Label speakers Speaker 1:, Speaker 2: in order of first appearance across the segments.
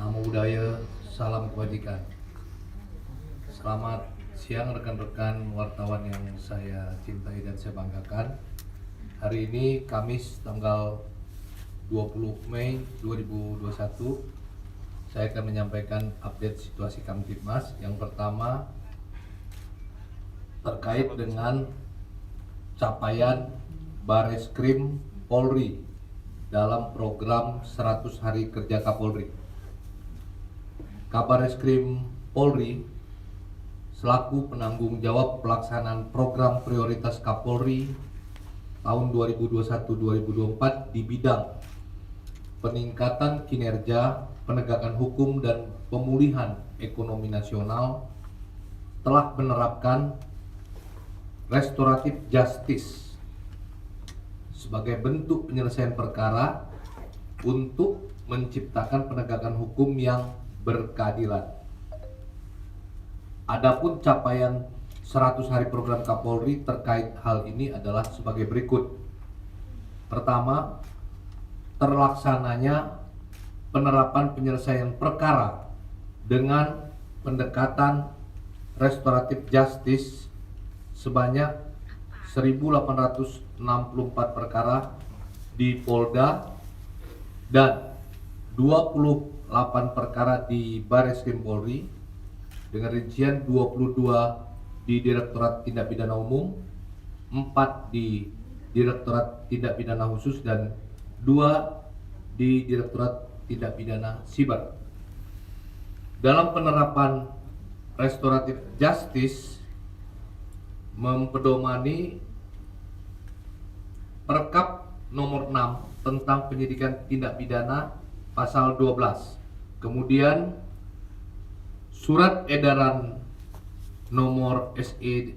Speaker 1: Namo Buddhaya, salam kebajikan. Selamat siang rekan-rekan wartawan yang saya cintai dan saya banggakan. Hari ini Kamis tanggal 20 Mei 2021, saya akan menyampaikan update situasi Kamtibmas. Yang pertama terkait dengan capaian Bareskrim Polri dalam program 100 Hari Kerja Kapolri. Kabareskrim Polri selaku penanggung jawab pelaksanaan program prioritas Kapolri tahun 2021-2024 di bidang peningkatan kinerja, penegakan hukum, dan pemulihan ekonomi nasional telah menerapkan restoratif justice sebagai bentuk penyelesaian perkara untuk menciptakan penegakan hukum yang berkeadilan. Adapun capaian 100 hari program Kapolri terkait hal ini adalah sebagai berikut. Pertama, terlaksananya penerapan penyelesaian perkara dengan pendekatan restoratif justice sebanyak 1.864 perkara di Polda dan 28 perkara di Bareskrim Polri, dengan rincian 22 di Direktorat Tindak Pidana Umum, 4 di Direktorat Tindak Pidana Khusus, dan 2 di Direktorat Tindak Pidana Siber. Dalam penerapan restoratif justice mempedomani Perkap nomor 6 tentang penyidikan tindak pidana pasal 12. Kemudian Surat Edaran nomor SE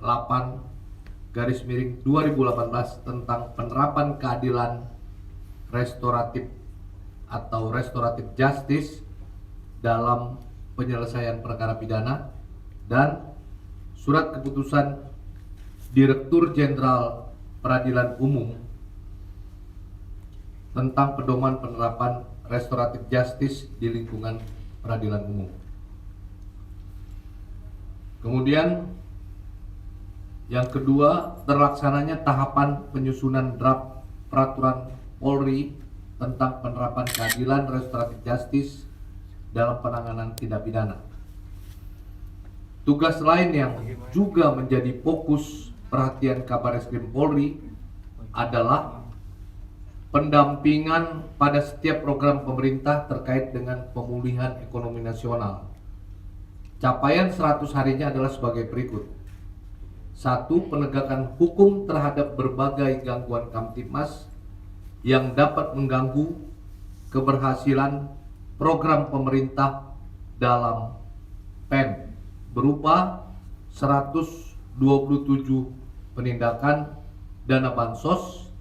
Speaker 1: 8/2018 tentang penerapan keadilan restoratif atau restoratif justice dalam penyelesaian perkara pidana, dan Surat Keputusan Direktur Jenderal Peradilan Umum tentang pedoman penerapan restoratif justice di lingkungan peradilan umum. Kemudian yang kedua, terlaksananya tahapan penyusunan draft peraturan Polri tentang penerapan keadilan restoratif justice dalam penanganan tindak pidana. Tugas lain yang juga menjadi fokus perhatian Kabareskrim Polri adalah pendampingan pada setiap program pemerintah terkait dengan pemulihan ekonomi nasional. Capaian 100 harinya adalah sebagai berikut. 1. Penegakan hukum terhadap berbagai gangguan Kamtibmas yang dapat mengganggu keberhasilan program pemerintah dalam PEN, berupa 127 penindakan dana bansos,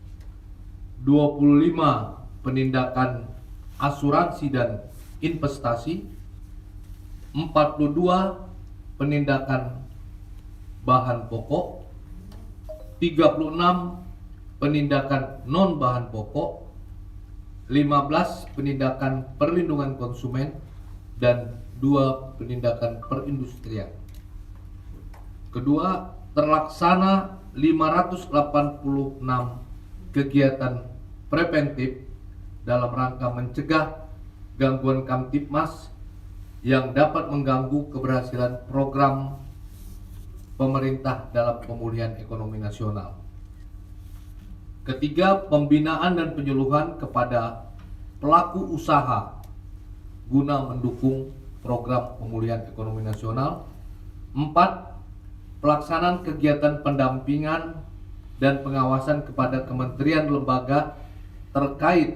Speaker 1: 25 penindakan asuransi dan investasi, 42 penindakan bahan pokok, 36 penindakan non bahan pokok, 15 penindakan perlindungan konsumen, dan 2 penindakan perindustrian. Kedua, terlaksana 586 kegiatan preventif dalam rangka mencegah gangguan Kamtibmas yang dapat mengganggu keberhasilan program pemerintah dalam pemulihan ekonomi nasional. Ketiga, pembinaan dan penyuluhan kepada pelaku usaha guna mendukung program pemulihan ekonomi nasional. 4. Pelaksanaan kegiatan pendampingan dan pengawasan kepada kementerian lembaga terkait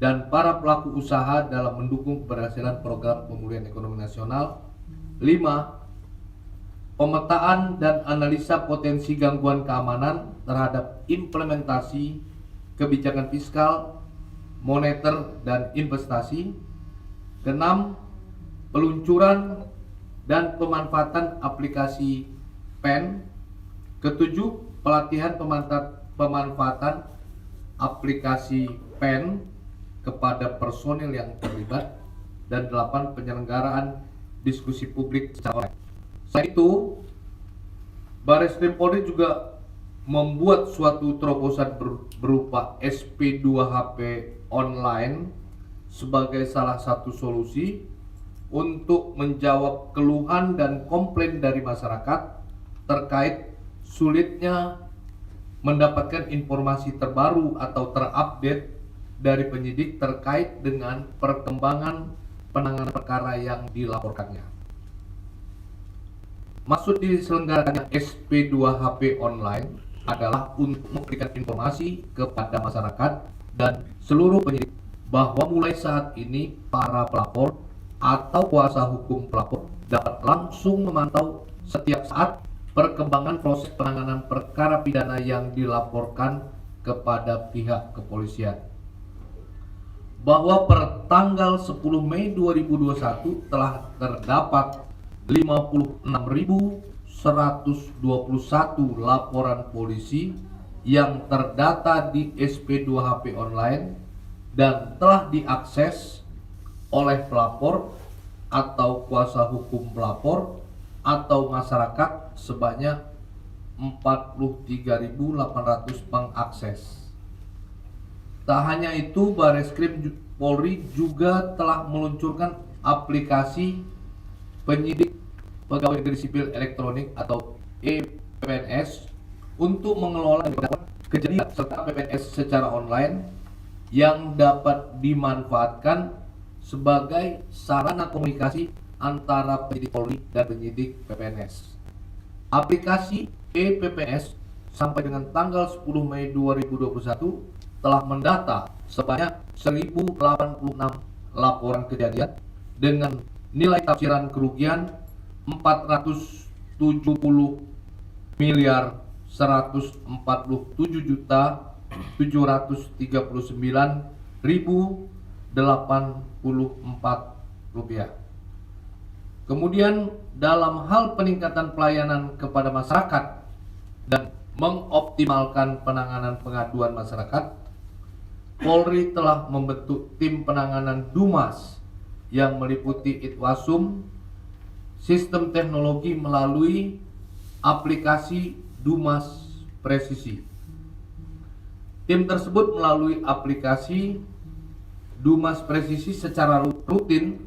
Speaker 1: dan para pelaku usaha dalam mendukung keberhasilan program pemulihan ekonomi nasional. 5. Pemetaan dan analisa potensi gangguan keamanan terhadap implementasi kebijakan fiskal, moneter, dan investasi. 6. Peluncuran dan pemanfaatan aplikasi PEN. 7. Pelatihan pemanfaatan aplikasi PEN. kepada personil yang terlibat, dan 8 penyelenggaraan diskusi publik secara online. Selain itu, Barreskrim Polri juga membuat suatu terobosan berupa SP2HP online sebagai salah satu solusi untuk menjawab keluhan dan komplain dari masyarakat terkait sulitnya mendapatkan informasi terbaru atau terupdate dari penyidik terkait dengan perkembangan penanganan perkara yang dilaporkannya. Maksud diselenggarakannya SP2HP online adalah untuk memberikan informasi kepada masyarakat dan seluruh penyidik bahwa mulai saat ini para pelapor atau kuasa hukum pelapor dapat langsung memantau setiap saat perkembangan proses penanganan perkara pidana yang dilaporkan kepada pihak kepolisian. Bahwa per tanggal 10 Mei 2021 telah terdapat 56.121 laporan polisi yang terdata di SP2HP online dan telah diakses oleh pelapor atau kuasa hukum pelapor atau masyarakat sebanyak 43.800 pengakses. Tak hanya itu, Barreskrim Polri juga telah meluncurkan aplikasi penyidik pegawai negeri sipil elektronik atau e-PPNS untuk mengelola kejadian serta PPNS secara online yang dapat dimanfaatkan sebagai sarana komunikasi antara penyidik Polri dan penyidik PPNS. Aplikasi e-PPNS sampai dengan tanggal 10 Mei 2021 telah mendata sebanyak 1086 laporan kejadian dengan nilai tafsiran kerugian 447.739.084 rupiah. Kemudian dalam hal peningkatan pelayanan kepada masyarakat dan mengoptimalkan penanganan pengaduan masyarakat, Polri telah membentuk tim penanganan Dumas yang meliputi Itwasum, sistem teknologi melalui aplikasi Dumas Presisi. Tim tersebut melalui aplikasi Dumas Presisi secara rutin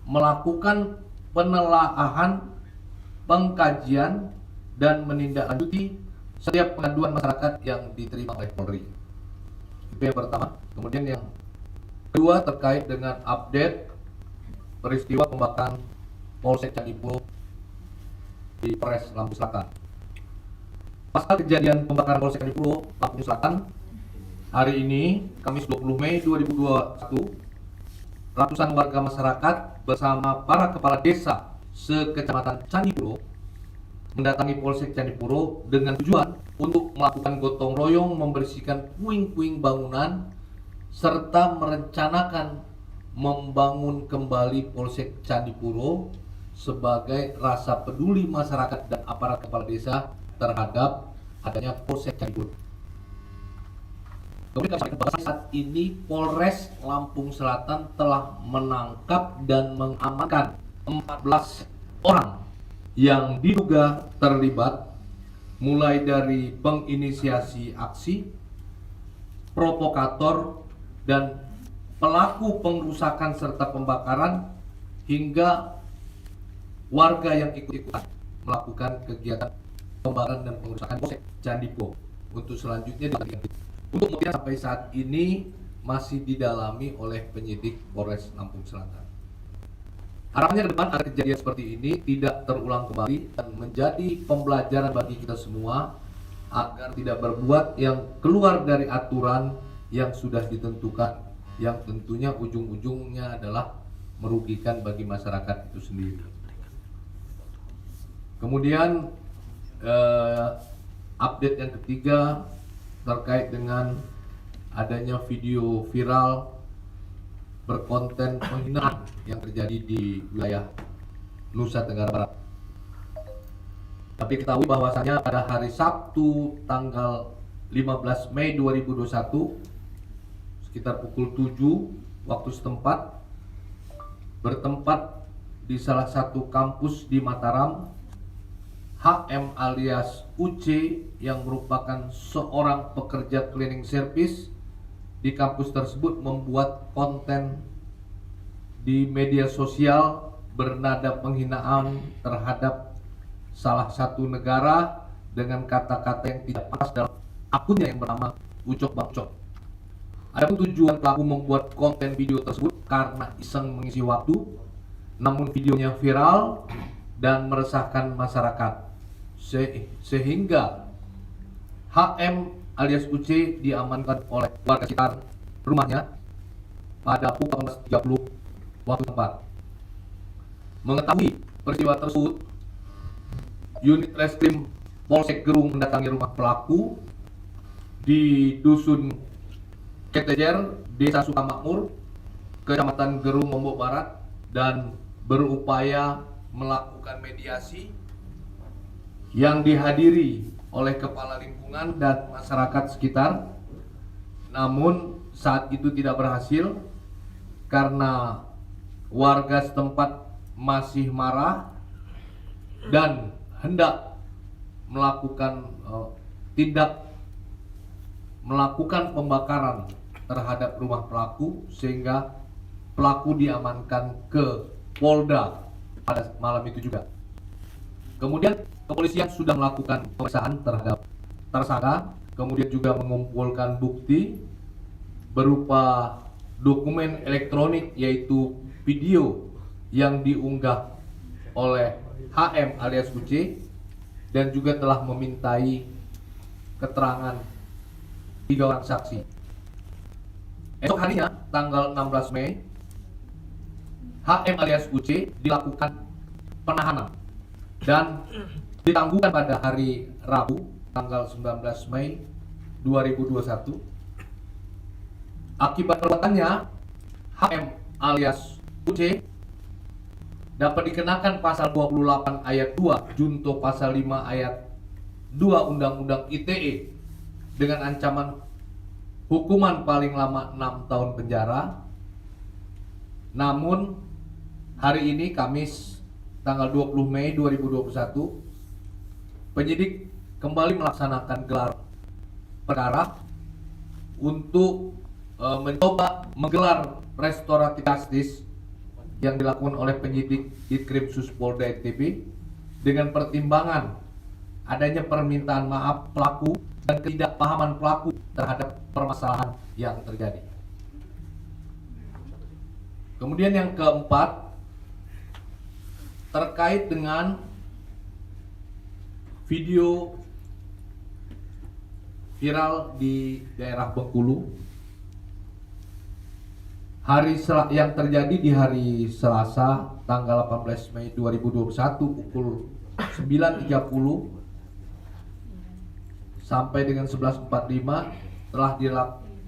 Speaker 1: melakukan penelaahan, pengkajian, dan menindaklanjuti setiap pengaduan masyarakat yang diterima oleh Polri. Itu yang pertama. Kemudian yang kedua terkait dengan update peristiwa pembakaran Polsek Candipuro di Polres Lampung Selatan. Pasca kejadian pembakaran Polsek Candipuro, Lampung Selatan, hari ini, Kamis 20 Mei 2021, ratusan warga masyarakat bersama para kepala desa sekecamatan Candipuro mendatangi Polsek Candipuro dengan tujuan untuk melakukan gotong royong membersihkan puing-puing bangunan serta merencanakan membangun kembali Polsek Candipuro sebagai rasa peduli masyarakat dan aparat kepala desa terhadap adanya Polsek Candipuro. Kemudian saat ini Polres Lampung Selatan telah menangkap dan mengamankan 14 orang yang diduga terlibat mulai dari penginisiasi aksi, provokator, dan pelaku pengrusakan serta pembakaran hingga warga yang ikut-ikutan melakukan kegiatan pembakaran dan pengerusakan Polsek Candipuro. Untuk selanjutnya untuk kemudian sampai saat ini masih didalami oleh penyidik Polres Lampung Selatan. Harapannya ke depan ada kejadian seperti ini tidak terulang kembali dan menjadi pembelajaran bagi kita semua agar tidak berbuat yang keluar dari aturan yang sudah ditentukan, yang tentunya ujung-ujungnya adalah merugikan bagi masyarakat itu sendiri. Kemudian update yang ketiga terkait dengan adanya video viral berkonten penghinaan yang terjadi di wilayah Nusa Tenggara Barat. Tapi ketahui bahwasanya pada hari Sabtu tanggal 15 Mei 2021 sekitar pukul 7 waktu setempat bertempat di salah satu kampus di Mataram. HM alias UC yang merupakan seorang pekerja cleaning service di kampus tersebut membuat konten di media sosial bernada penghinaan terhadap salah satu negara dengan kata-kata yang tidak pas dalam akunnya yang bernama Ucok Bangcok. Adapun tujuan pelaku membuat konten video tersebut karena iseng mengisi waktu, namun videonya viral dan meresahkan masyarakat, sehingga HM alias UC diamankan oleh warga sekitar rumahnya pada pukul 18.30 waktu tempat. Mengetahui peristiwa tersebut, unit reskrim Polsek Gerung mendatangi rumah pelaku di Dusun Ketejer, Desa Sukamakmur, Kecamatan Gerung, Lombok Barat, dan berupaya melakukan mediasi yang dihadiri oleh kepala lingkungan dan masyarakat sekitar. Namun saat itu tidak berhasil karena warga setempat masih marah dan hendak melakukan pembakaran terhadap rumah pelaku, sehingga pelaku diamankan ke Polda pada malam itu juga. Kemudian kepolisian sudah melakukan pemeriksaan terhadap tersangka, kemudian juga mengumpulkan bukti berupa dokumen elektronik yaitu video yang diunggah oleh HM alias UC, dan juga telah memintai keterangan 3 orang saksi. Esok harinya, tanggal 16 Mei, HM alias UC dilakukan penahanan dan ditangguhkan pada hari Rabu, tanggal 19 Mei 2021. Akibat perbuatannya, HM alias UC dapat dikenakan pasal 28 ayat 2 junto pasal 5 ayat 2 Undang-Undang ITE dengan ancaman hukuman paling lama 6 tahun penjara. Namun hari ini Kamis tanggal 20 Mei 2021, penyidik kembali melaksanakan gelar perkara untuk mencoba menggelar restoratif justice yang dilakukan oleh penyidik Ditkrimsus Polda NTB dengan pertimbangan adanya permintaan maaf pelaku dan ketidakpahaman pelaku terhadap permasalahan yang terjadi. Kemudian yang keempat, terkait dengan video viral di daerah Bengkulu yang terjadi di hari Selasa tanggal 18 Mei 2021 pukul 9.30 sampai dengan 11.45 telah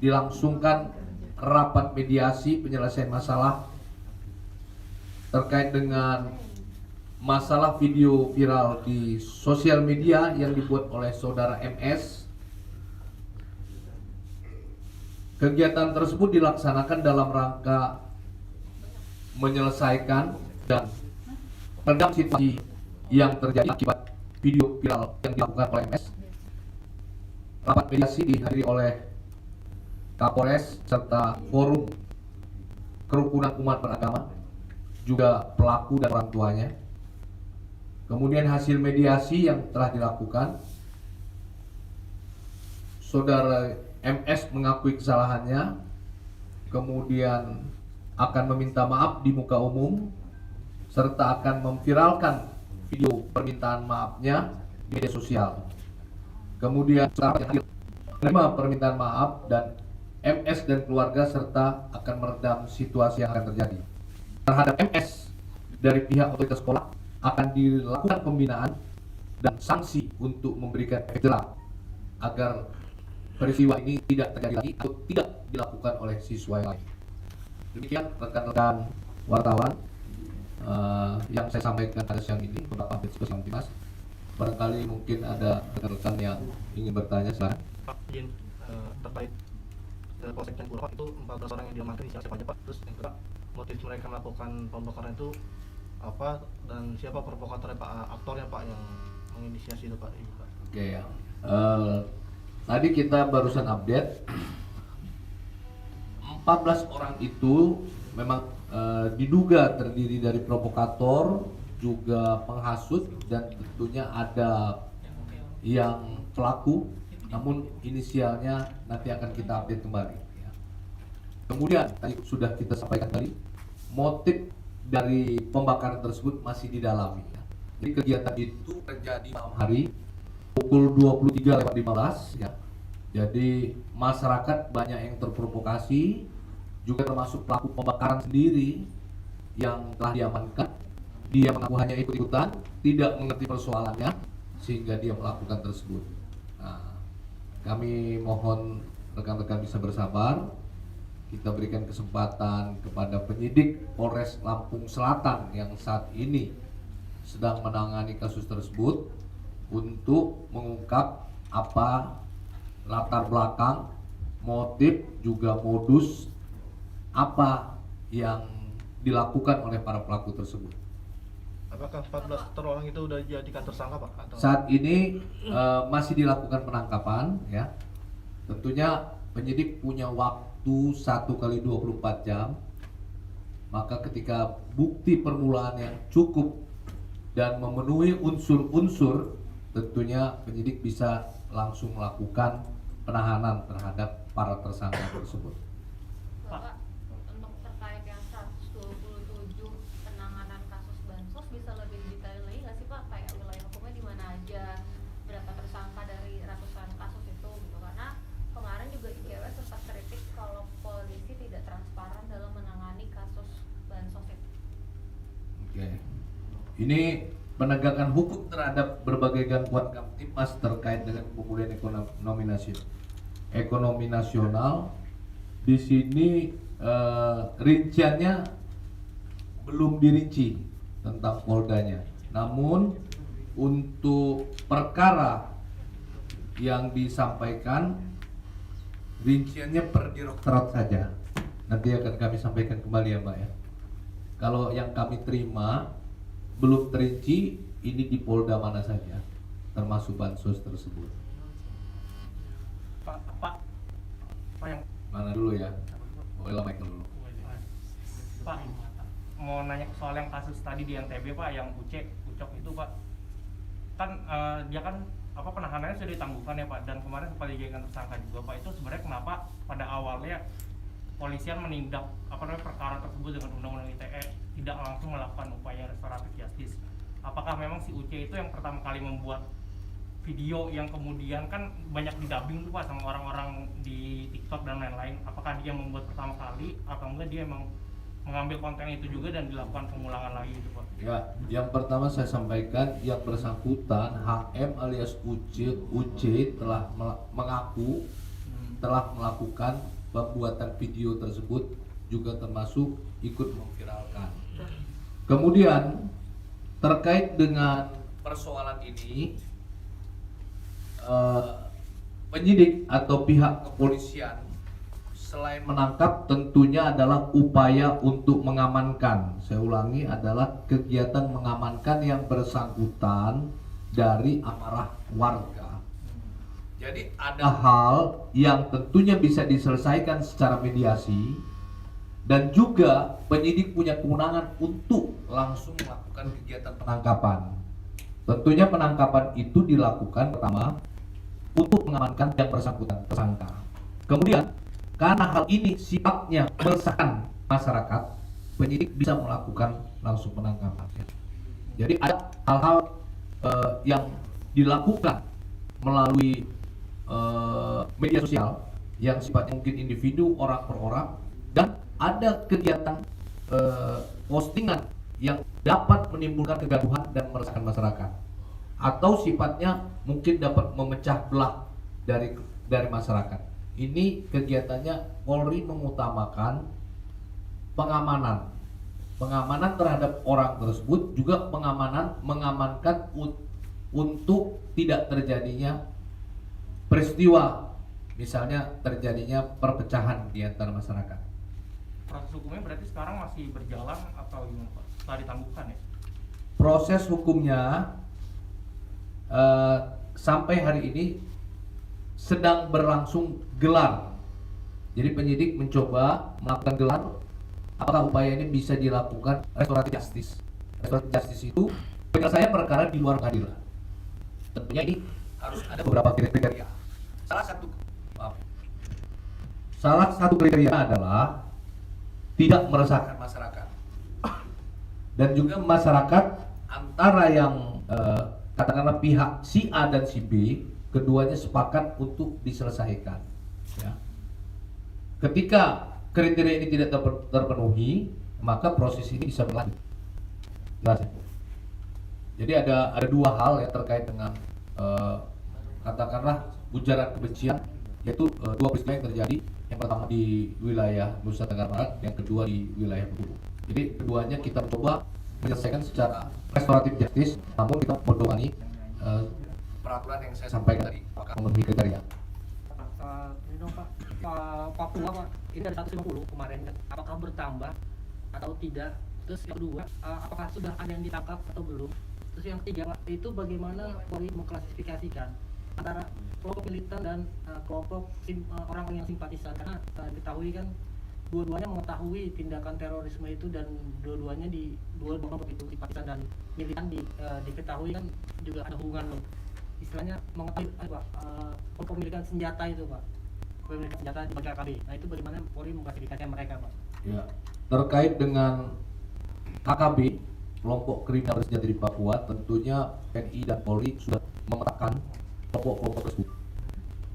Speaker 1: dilangsungkan rapat mediasi penyelesaian masalah terkait dengan masalah video viral di sosial media yang dibuat oleh saudara MS. Kegiatan tersebut dilaksanakan dalam rangka menyelesaikan dan meredam situasi yang terjadi akibat video viral yang dilakukan oleh MS. Rapat mediasi dihadiri oleh Kapolres serta forum kerukunan umat beragama, juga pelaku dan orang tuanya. Kemudian hasil mediasi yang telah dilakukan, saudara MS mengakui kesalahannya, kemudian akan meminta maaf di muka umum, serta akan memviralkan video permintaan maafnya di media sosial. Kemudian menerima permintaan maaf dan MS dan keluarga serta akan meredam situasi yang akan terjadi. Terhadap MS dari pihak otoritas sekolah akan dilakukan pembinaan dan sanksi untuk memberikan efek jerah agar peristiwa ini tidak terjadi lagi atau tidak dilakukan oleh siswa yang lain. Demikian rekan-rekan wartawan yang saya sampaikan pada siang ini, beberapa diskusi yang dibahas. Barangkali mungkin ada rekan-rekan yang ingin bertanya, silakan.
Speaker 2: Pak, izin terkait Polsek Cangkulo itu 14 orang yang diamankan siapa aja Pak? Terus yang kedua, motif mereka melakukan pembakaran itu apa dan siapa provokatornya Pak, aktornya Pak yang menginisiasi itu Pak?
Speaker 1: Oke ya. Tadi kita barusan update 14 orang itu memang diduga terdiri dari provokator, juga penghasut, dan tentunya ada yang pelaku, namun inisialnya nanti akan kita update kembali. Kemudian tadi sudah kita sampaikan tadi, motif dari pembakaran tersebut masih didalami. Jadi kegiatan itu terjadi malam hari pukul 23.15 ya. Jadi masyarakat banyak yang terprovokasi, juga termasuk pelaku pembakaran sendiri yang telah diamankan. Dia mengaku hanya ikut-ikutan, tidak mengerti persoalannya, sehingga dia melakukan tersebut. Nah, kami mohon rekan-rekan bisa bersabar. Kita berikan kesempatan kepada penyidik Polres Lampung Selatan yang saat ini sedang menangani kasus tersebut untuk mengungkap apa latar belakang, motif, juga modus apa yang dilakukan oleh para pelaku tersebut.
Speaker 2: Apakah 14 orang itu sudah dijadikan tersangka Pak? Atau?
Speaker 1: Saat ini masih dilakukan penangkapan ya. Tentunya penyidik punya waktu 1x24 jam. Maka ketika bukti permulaan yang cukup dan memenuhi unsur-unsur, tentunya penyidik bisa langsung melakukan penahanan terhadap para tersangka tersebut.
Speaker 3: Bapak, untuk terkait yang 127 penanganan kasus bansos bisa lebih detail lagi nggak sih Pak? Kayak wilayah hukumnya di mana aja, berapa tersangka dari ratusan kasus itu gitu. Karena kemarin juga ICW sempat kritik kalau polisi tidak transparan dalam menangani kasus bansos itu.
Speaker 1: Oke. Ini penegakan hukum terhadap berbagai gangguan Kamtibmas terkait dengan pemulihan ekonomi nasional. Di sini rinciannya belum dirinci tentang poldanya. Namun untuk perkara yang disampaikan rinciannya per direktorat saja. Nanti akan kami sampaikan kembali ya Mbak ya. Kalau yang kami terima belum terinci ini di Polda mana saja, termasuk bansos tersebut.
Speaker 4: Pak yang
Speaker 1: Mana dulu ya? Boleh lah Michael dulu.
Speaker 4: Pak, mau nanya soal yang kasus tadi di NTB Pak, yang Ucok itu Pak, kan dia kan apa penahanannya sudah ditangguhkan ya Pak, dan kemarin sempat dijadikan tersangka juga Pak. Itu sebenarnya kenapa pada awalnya polisian menindak perkara tersebut dengan undang-undang ITE, tidak langsung melakukan upaya restoratif justice? Apakah memang si Uce itu yang pertama kali membuat video yang kemudian kan banyak didubbing tuh Pak sama orang-orang di TikTok dan lain-lain? Apakah dia membuat pertama kali atau enggak dia emang mengambil konten itu juga dan dilakukan pengulangan lagi gitu Pak?
Speaker 1: Ya, yang pertama saya sampaikan yang bersangkutan HM alias UC telah mengaku telah melakukan pembuatan video tersebut, juga termasuk ikut memviralkan. Kemudian terkait dengan persoalan ini, penyidik atau pihak kepolisian selain menangkap tentunya adalah upaya untuk mengamankan. Saya ulangi, adalah kegiatan mengamankan yang bersangkutan dari amarah warga. Jadi ada hal yang tentunya bisa diselesaikan secara mediasi, dan juga penyidik punya kewenangan untuk langsung melakukan kegiatan penangkapan. Tentunya penangkapan itu dilakukan pertama untuk mengamankan yang bersangkutan tersangka. Kemudian karena hal ini sifatnya meresahkan masyarakat, penyidik bisa melakukan langsung penangkapan. Jadi ada hal-hal yang dilakukan melalui media sosial yang sifatnya mungkin individu, orang per orang, dan ada kegiatan postingan yang dapat menimbulkan kegaduhan dan meresahkan masyarakat, atau sifatnya mungkin dapat memecah belah dari masyarakat. Ini kegiatannya Polri mengutamakan pengamanan terhadap orang tersebut, juga mengamankan untuk tidak terjadinya peristiwa misalnya terjadinya perpecahan di antara masyarakat.
Speaker 4: Proses hukumnya berarti sekarang masih berjalan atau gimana Pak? Setelah ditangguhkan ya?
Speaker 1: Proses hukumnya sampai hari ini sedang berlangsung gelar. Jadi penyidik mencoba melakukan gelar, apakah upaya ini bisa dilakukan restoratif justice. Restoratif justice itu penyelesaian perkara di luar pengadilan. Tentunya ini harus ada beberapa kriteria. Salah satu kriteria adalah tidak meresahkan masyarakat, dan juga masyarakat antara yang katakanlah pihak si A dan si B, keduanya sepakat untuk diselesaikan. Ya. Ketika kriteria ini tidak terpenuhi, maka proses ini bisa berlanjut. Jelas ya? Jadi ada dua hal yang terkait dengan katakanlah ujaran kebencian, yaitu dua peristiwa yang terjadi. Yang pertama di wilayah Nusa Tenggara Barat, yang kedua di wilayah Bengkulu. Jadi keduanya kita mencoba menyelesaikan secara restoratif justice, namun kita mendoani peraturan yang saya sampaikan tadi apakah memenuhi kriteria.
Speaker 5: Ini dong Pak, Papua Pak, ini ada 150 kemarin kan, apakah bertambah atau tidak? Terus yang kedua, apakah sudah ada yang ditangkap atau belum? Terus yang ketiga Pak, itu bagaimana Polri mengklasifikasikan antara kelompok militan dan kelompok orang yang simpatisan, karena diketahui kan dua-duanya mengetahui tindakan terorisme itu, dan dua-duanya di dua kelompok itu, simpatisan dan militan, diketahui kan juga ada hubungan istilahnya mengetahui kepemilikan senjata itu Pak, kepemilikan senjata di bagi AKB. Nah itu bagaimana Polri mengklasifikasikan mereka Pak?
Speaker 1: Ya, terkait dengan AKB, kelompok kriminal bersenjata di Papua, tentunya TNI dan Polri sudah memetakan kelompok-kelompok tersebut.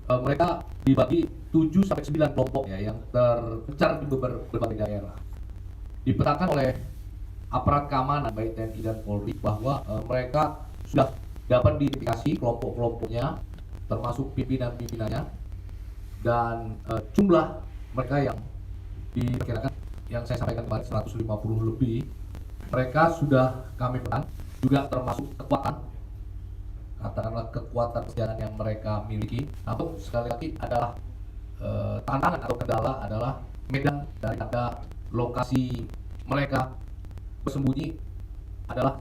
Speaker 1: Mereka dibagi 7-9 kelompok ya, yang terpencar di berbagai daerah. Dipetakan oleh aparat keamanan baik TNI dan Polri bahwa mereka sudah dapat diidentifikasi kelompok-kelompoknya, termasuk pimpinan-pimpinannya, dan jumlah mereka yang diperkirakan yang saya sampaikan kemarin 150 lebih, mereka sudah kami pegang, juga termasuk kekuatan, katakanlah kekuatan perjalanan yang mereka miliki. Namun sekali lagi adalah tantangan atau kendala adalah medan daripada lokasi mereka bersembunyi adalah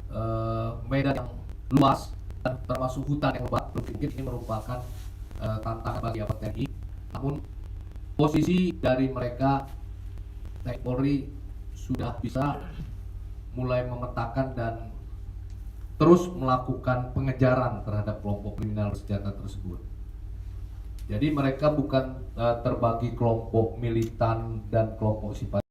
Speaker 1: medan yang luas dan termasuk hutan yang lebat. Mungkin ini merupakan tantangan bagi aparat TNI. Namun posisi dari mereka, TNI Polri sudah bisa mulai memetakan dan terus melakukan pengejaran terhadap kelompok kriminal bersenjata tersebut. Jadi mereka bukan terbagi kelompok militan dan kelompok simpatisan.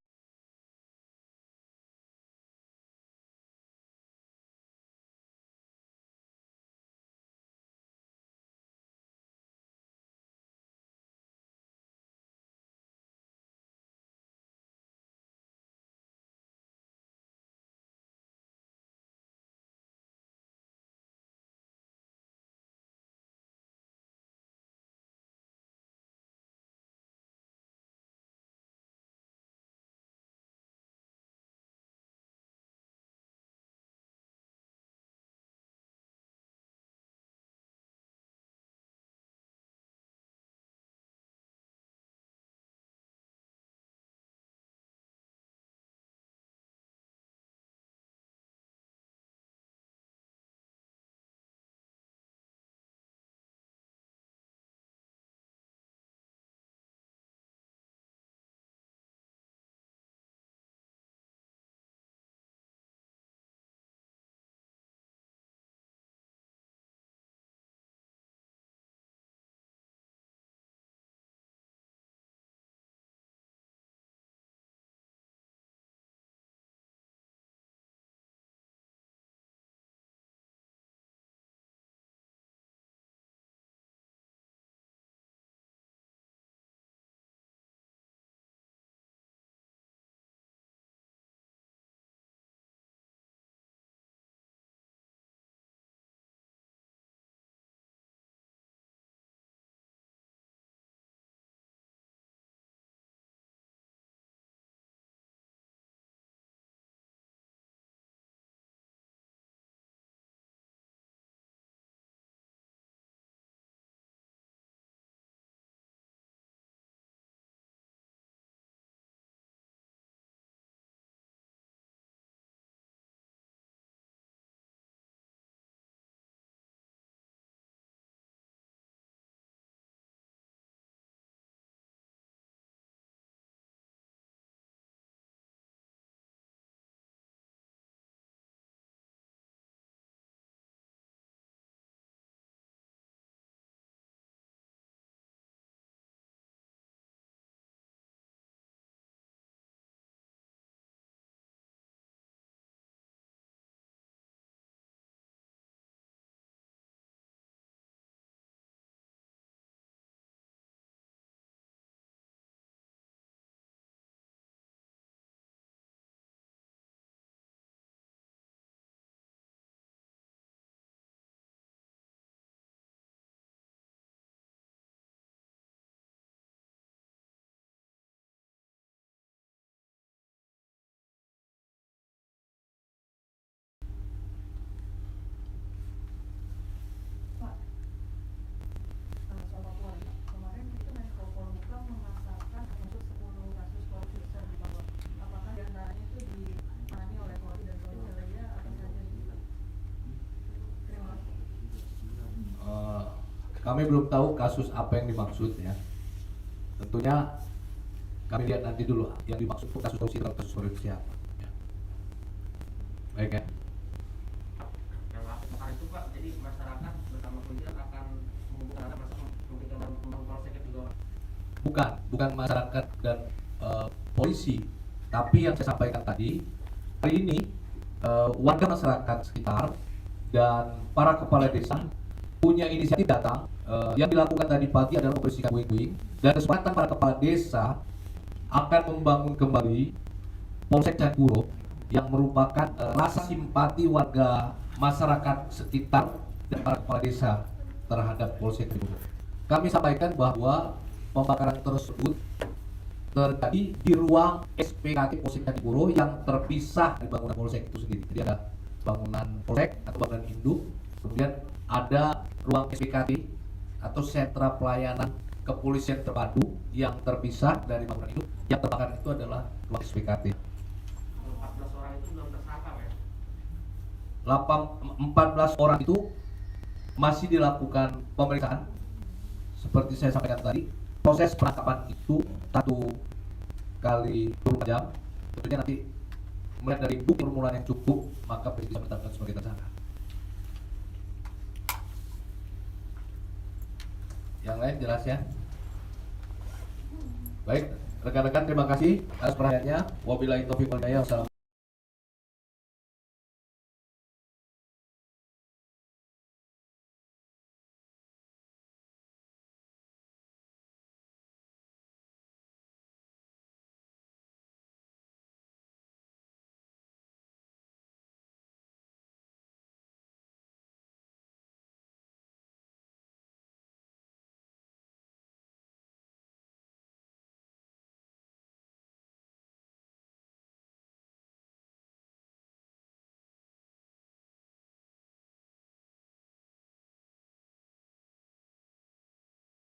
Speaker 1: kami belum tahu kasus apa yang dimaksud ya. Tentunya kami lihat nanti dulu yang dimaksud itu kasus korupsi atau kasus korupsi siapa. Ya. Baik ya.
Speaker 4: Yang kemarin itu Pak, jadi masyarakat bersama polisi akan mengumpulkan masa memberikan kembang polsek juga Pak.
Speaker 1: Bukan masyarakat dan polisi, tapi yang saya sampaikan tadi, hari ini warga masyarakat sekitar dan para kepala desa punya inisiatif datang. Yang dilakukan tadi pagi adalah membersihkan puing-puing dan kesepakatan para kepala desa akan membangun kembali Polsek Candipuro yang merupakan rasa simpati warga masyarakat sekitar dan para kepala desa terhadap Polsek Candipuro. Kami sampaikan bahwa pembakaran tersebut terjadi di ruang SPKT Polsek Candipuro yang terpisah dari bangunan Polsek itu sendiri. Jadi ada bangunan Polsek atau bangunan induk, kemudian ada ruang SPKT atau sentra pelayanan kepolisian terpadu yang terpisah dari bangunan induk. Yang terbakar itu adalah ruang SPKT.
Speaker 4: 14 orang itu belum tersangka ya?
Speaker 1: 14 orang itu masih dilakukan pemeriksaan. Seperti saya sampaikan tadi, proses penangkapan itu 1 kali 24 jam. Tentunya nanti melihat dari bukti permulaan yang cukup, maka bisa menetapkan sebagai tersangka. Yang lain jelas ya? Baik, rekan-rekan terima kasih atas perhatiannya. Wabillahi taufiq wal hidayah. Wassalamualaikum.